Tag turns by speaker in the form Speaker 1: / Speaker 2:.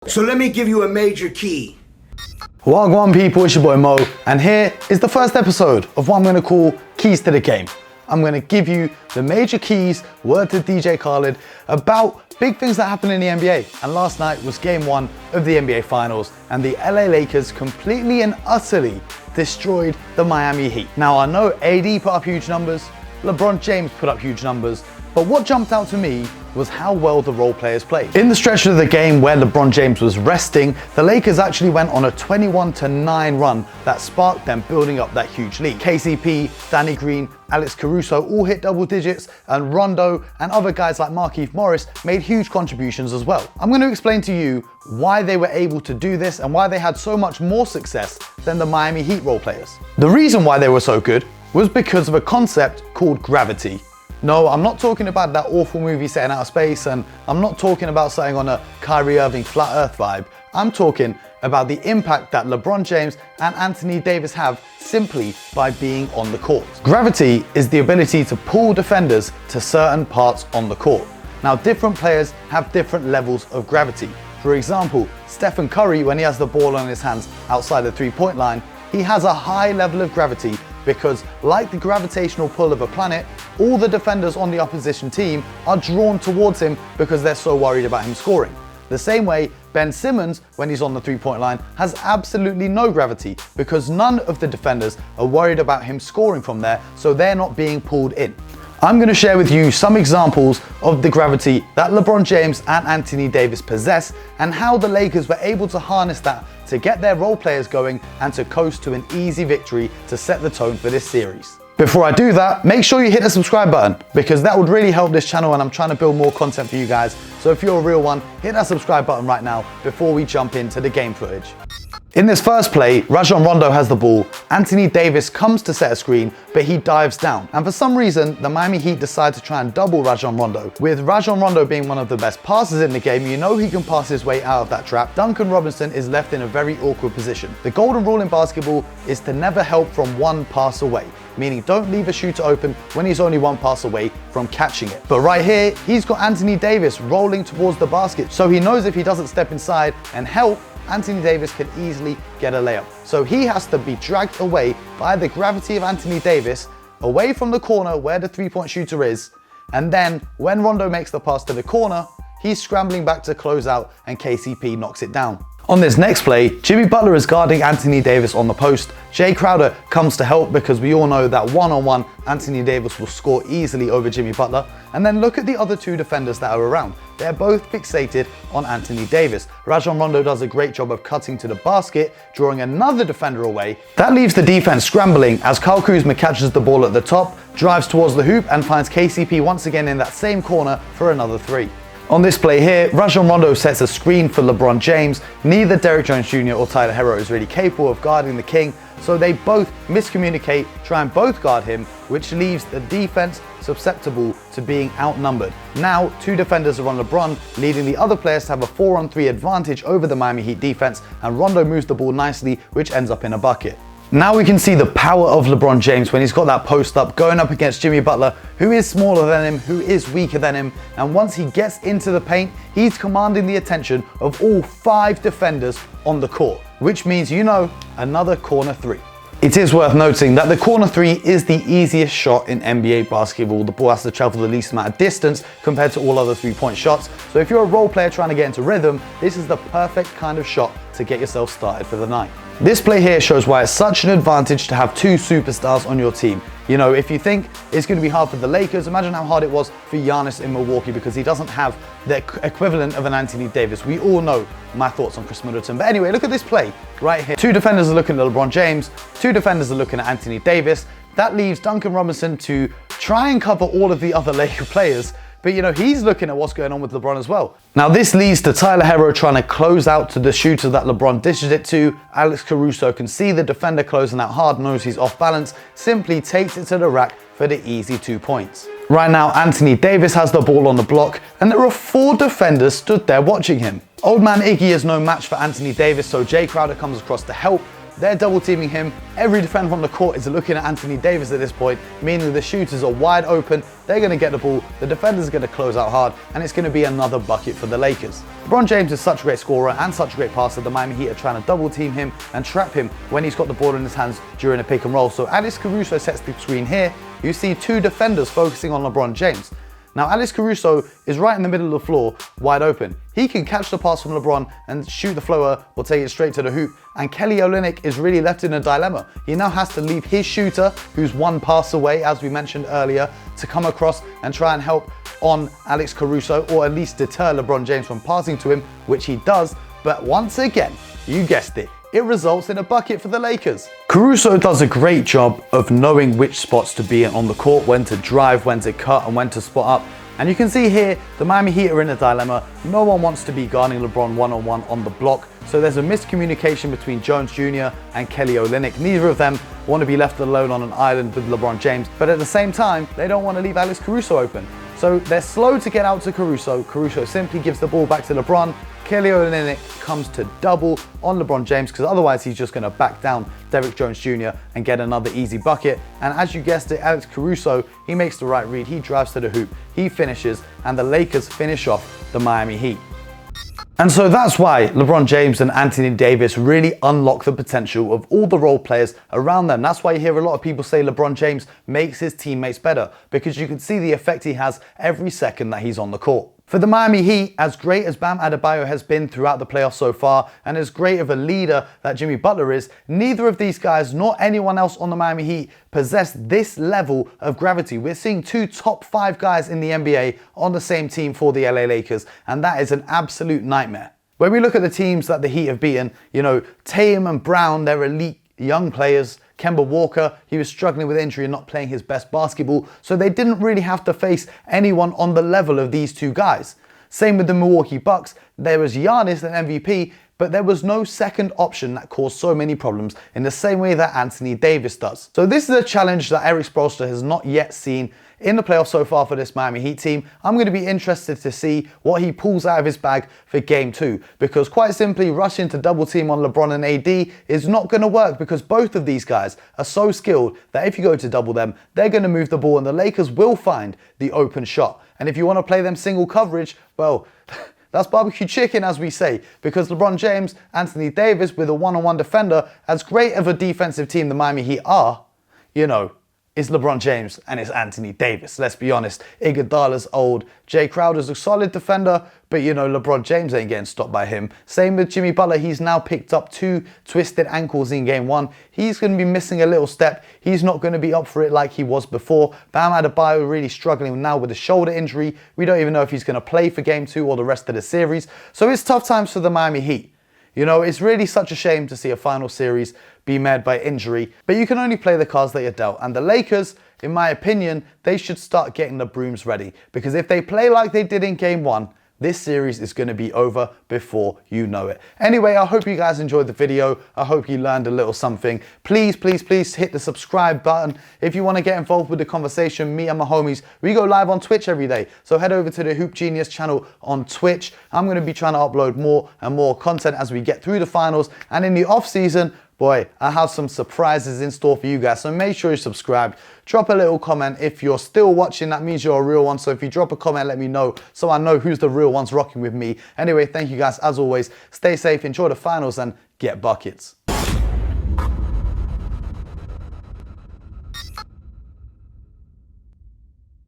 Speaker 1: So let me give you a major key.
Speaker 2: Wagwan people, it's your boy Mo, and here is the first episode of what I'm going to call Keys to the Game. I'm going to give you the major keys, word to DJ Khaled, about big things that happen in the NBA. And last night was game 1 of the NBA Finals, and the LA Lakers completely and utterly destroyed the Miami Heat. Now I know AD put up huge numbers, LeBron James put up huge numbers, but what jumped out to me was how well the role players played. In the stretch of the game where LeBron James was resting, the Lakers actually went on a 21-9 run that sparked them building up that huge lead. KCP, Danny Green, Alex Caruso all hit double digits, and Rondo and other guys like Markieff Morris made huge contributions as well. I'm going to explain to you why they were able to do this and why they had so much more success than the Miami Heat role players. The reason why they were so good was because of a concept called gravity. No, I'm not talking about that awful movie set in outer space, and I'm not talking about something on a Kyrie Irving flat earth vibe. I'm talking about the impact that LeBron James and Anthony Davis have simply by being on the court. Gravity is the ability to pull defenders to certain parts on the court. Now, different players have different levels of gravity. For example, Stephen Curry, when he has the ball on his hands outside the three-point line, he has a high level of gravity because, like the gravitational pull of a planet, all the defenders on the opposition team are drawn towards him because they're so worried about him scoring. The same way, Ben Simmons, when he's on the three-point line, has absolutely no gravity because none of the defenders are worried about him scoring from there, so they're not being pulled in. I'm going to share with you some examples of the gravity that LeBron James and Anthony Davis possess and how the Lakers were able to harness that to get their role players going and to coast to an easy victory to set the tone for this series. Before I do that, make sure you hit the subscribe button because that would really help this channel, and I'm trying to build more content for you guys. So if you're a real one, hit that subscribe button right now before we jump into the game footage. In this first play, Rajon Rondo has the ball. Anthony Davis comes to set a screen, but he dives down. And for some reason, the Miami Heat decide to try and double Rajon Rondo. With Rajon Rondo being one of the best passers in the game, you know he can pass his way out of that trap. Duncan Robinson is left in a very awkward position. The golden rule in basketball is to never help from one pass away, meaning don't leave a shooter open when he's only one pass away from catching it. But right here, he's got Anthony Davis rolling towards the basket, so he knows if he doesn't step inside and help, Anthony Davis can easily get a layup. So he has to be dragged away by the gravity of Anthony Davis, away from the corner where the three-point shooter is, and then when Rondo makes the pass to the corner, he's scrambling back to close out and KCP knocks it down. On this next play, Jimmy Butler is guarding Anthony Davis on the post. Jay Crowder comes to help because we all know that one-on-one Anthony Davis will score easily over Jimmy Butler. And then look at the other two defenders that are around. They're both fixated on Anthony Davis. Rajon Rondo does a great job of cutting to the basket, drawing another defender away. That leaves the defense scrambling as Kuzma catches the ball at the top, drives towards the hoop and finds KCP once again in that same corner for another three. On this play here, Rajon Rondo sets a screen for LeBron James. Neither Derrick Jones Jr. or Tyler Herro is really capable of guarding the King, so they both miscommunicate, try and both guard him, which leaves the defense susceptible to being outnumbered. Now, two defenders are on LeBron, leading the other players to have a 4-on-3 advantage over the Miami Heat defense, and Rondo moves the ball nicely, which ends up in a bucket. Now we can see the power of LeBron James when he's got that post up going up against Jimmy Butler, who is smaller than him, who is weaker than him, and once he gets into the paint, he's commanding the attention of all 5 defenders on the court, which means, you know, another corner 3. It is worth noting that the corner 3 is the easiest shot in NBA basketball. The ball has to travel the least amount of distance compared to all other three-point shots. So if you're a role player trying to get into rhythm, this is the perfect kind of shot to get yourself started for the night. This play here shows why it's such an advantage to have 2 superstars on your team. You know, if you think it's going to be hard for the Lakers, imagine how hard it was for Giannis in Milwaukee because he doesn't have the equivalent of an Anthony Davis. We all know my thoughts on Chris Middleton. But anyway, look at this play right here. 2 defenders are looking at LeBron James, 2 defenders are looking at Anthony Davis. That leaves Duncan Robinson to try and cover all of the other Laker players. But you know, he's looking at what's going on with LeBron as well. Now this leads to Tyler Herro trying to close out to the shooter that LeBron dishes it to. Alex Caruso can see the defender closing out hard, knows he's off balance, simply takes it to the rack for the easy 2 points. Right now, Anthony Davis has the ball on the block, and there are 4 defenders stood there watching him. Old man Iggy is no match for Anthony Davis, so Jay Crowder comes across to help. they're double teaming him. Every defender on the court is looking at Anthony Davis at this point, meaning the shooters are wide open. They're going to get the ball, the defenders are going to close out hard, and it's going to be another bucket for the Lakers. LeBron James is such a great scorer and such a great passer. The Miami Heat are trying to double team him and trap him when he's got the ball in his hands during a pick and roll. So Alex Caruso sets the screen here. You see two defenders focusing on LeBron James. Now Alex Caruso is right in the middle of the floor, wide open. He can catch the pass from LeBron and shoot the floater or take it straight to the hoop. And Kelly Olynyk is really left in a dilemma. He now has to leave his shooter, who's one pass away, as we mentioned earlier, to come across and try and help on Alex Caruso, or at least deter LeBron James from passing to him, which he does. But once again, you guessed it, it results in a bucket for the Lakers. Caruso does a great job of knowing which spots to be in on the court, when to drive, when to cut, and when to spot up. And you can see here, the Miami Heat are in a dilemma. No one wants to be guarding LeBron one-on-one on the block. So there's a miscommunication between Jones Jr. and Kelly Olynyk. Neither of them want to be left alone on an island with LeBron James. But at the same time, they don't want to leave Alex Caruso open. So they're slow to get out to Caruso. Caruso simply gives the ball back to LeBron. Kelly Olynyk comes to double on LeBron James, because otherwise he's just going to back down Derrick Jones Jr. and get another easy bucket. And as you guessed it, Alex Caruso, he makes the right read. He drives to the hoop, he finishes, and the Lakers finish off the Miami Heat. And so that's why LeBron James and Anthony Davis really unlock the potential of all the role players around them. That's why you hear a lot of people say LeBron James makes his teammates better, because you can see the effect he has every second that he's on the court. For the Miami Heat, as great as Bam Adebayo has been throughout the playoffs so far, and as great of a leader that Jimmy Butler is, neither of these guys nor anyone else on the Miami Heat possess this level of gravity. We're seeing two top 5 guys in the NBA on the same team for the LA Lakers, and that is an absolute nightmare. When we look at the teams that the Heat have beaten, you know, Tatum and Brown, they're elite young players. Kemba Walker, he was struggling with injury and not playing his best basketball, so they didn't really have to face anyone on the level of these two guys. Same with the Milwaukee Bucks. There was Giannis, an MVP, but there was no second option that caused so many problems in the same way that Anthony Davis does. So this is a challenge that Erik Spoelstra has not yet seen in the playoffs so far for this Miami Heat team. I'm going to be interested to see what he pulls out of his bag for game 2, because quite simply rushing to double team on LeBron and AD is not going to work, because both of these guys are so skilled that if you go to double them, they're going to move the ball and the Lakers will find the open shot. And if you want to play them single coverage, well, that's barbecue chicken, as we say, because LeBron James, Anthony Davis with a one-on-one defender, as great of a defensive team the Miami Heat are, you know, it's LeBron James and it's Anthony Davis. Let's be honest. Iguodala's old. Jay Crowder's a solid defender, but you know, LeBron James ain't getting stopped by him. Same with Jimmy Butler. He's now picked up 2 twisted ankles in game 1. He's going to be missing a little step. He's not going to be up for it like he was before. Bam Adebayo really struggling now with a shoulder injury. We don't even know if he's going to play for game 2 or the rest of the series. So it's tough times for the Miami Heat. You know, it's really such a shame to see a final series be marred by injury, but you can only play the cards that you're dealt. And the Lakers, in my opinion, they should start getting the brooms ready, because if they play like they did in game 1, this series is going to be over before you know it. Anyway, I hope you guys enjoyed the video. I hope you learned a little something. Please, please, please hit the subscribe button. If you want to get involved with the conversation, me and my homies, we go live on Twitch every day. So head over to the Hoop Genius channel on Twitch. I'm going to be trying to upload more and more content as we get through the finals. And in the off season, boy, I have some surprises in store for you guys. So make sure you subscribe. Drop a little comment. If you're still watching, that means you're a real one. So if you drop a comment, let me know so I know who's the real ones rocking with me. Anyway, thank you guys as always. Stay safe, enjoy the finals, and get buckets.